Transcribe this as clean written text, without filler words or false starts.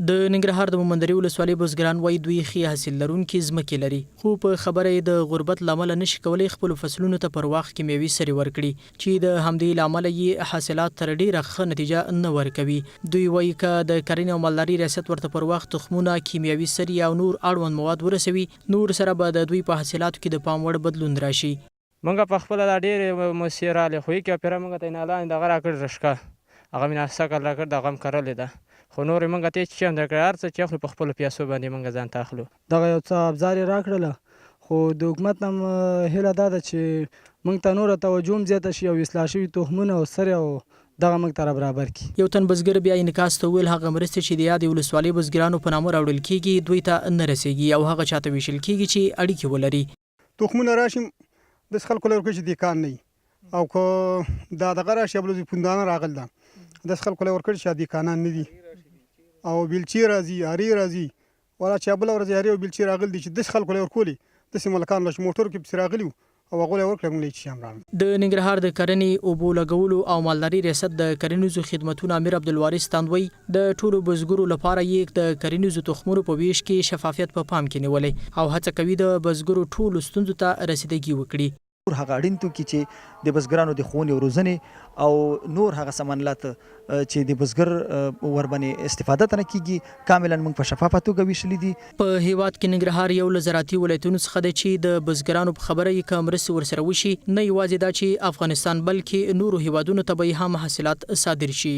د ننګرهار د مومندري ولسوالۍ بزګران وایي دوی ښې حاصل لرونکي ځمکې لري، خو په خبره یې د غربت له امله نشي کولی خپلو فصلونو ته پر وخت کیمیاوي سرې ورکړي چې د همدې له امله یې حاصلات تر ډېره ښه نتیجه نه ورکوي. دوی وایي که د کرنې او مالدارۍ ریاست ورته پر وخت تخمونه، کیمیاوي سرې او نور اړوند مواد ورسوي، نور سره به د دوی په حاصلاتو کې د پام وړ بدلون راشي. موږ په خپله دا ډېرې موسسې راغلې، خو هېڅ پیره موږ ته یې نه دغه راکړې رشقه، هغه مې ناسکه راکړ، دغه هم کرلې ده، خو نور یې موږ ته هېڅ شی هم درکړی، هر څه چې اخلو په خپلو پیسو باندې موږ ځان ته اخلو. دغه یو څه ابزار یې راکړله، خو د حکومت نه هیله دا ده چې موږ ته نوره توجه هم زیاته شي او اصلاح شوي تخمونه او سرې او دغه موږ ته را برابر کړي. یو تن بزګر بیا انعکاس ته وویل هغه مرستې چې د یادې ولسوالۍ بزګرانو په نامه راوړل کېږي دوی ته نه رسېږي او هغه چاته ویشل کېږي چې اړیکې ولري. تخمونه راشي داسې خلکو له ورکړي چې دیکان نه وي، او که دا دغه راشي بل پوندانه راغل ده داسې خلکو له ورکړي چې دیکانان نه دي او بیلچې راځي، هرې راځي، ولا چې بله ورځ هرې او بیلچې راغلي دي چې داسې خلکو له ورکولې، داسې ملکانو له چې موټرو کې پسې راغلي وو او هغو له یې ورکړل، موږ له هېڅ شي هم راغلل. د ننګرهار د کرنې، اوبو لګولو او مالدارۍ ریاست د کرنیزو خدمتونو امیر عبدالوارث تاندوی د ټولو بزګرو لپاره یې د کرنیزو تخمونو په ویش کې شفافیت په پام کې نیولی او هڅه کوي د بزګرو ټولو ستونزو ته رسیدګي وکړي. هغه اړین توکي چې د بزګرانو د ښوونې او روزنې او نور هغه سامانلات چې د بزګر ورباندې استفاده ترې کیږي کاملا موږ په شفافه توګه ویشلي دي. په هیواد کې ننګرهار یو له زراعتي ولایتونو څخه دی چې د بزګرانو په خبره یې که مرستې ورسره وشي نه یوازې دا چې افغانستان بلکې نورو هیوادونو ته به هم حاصلات صادر شي.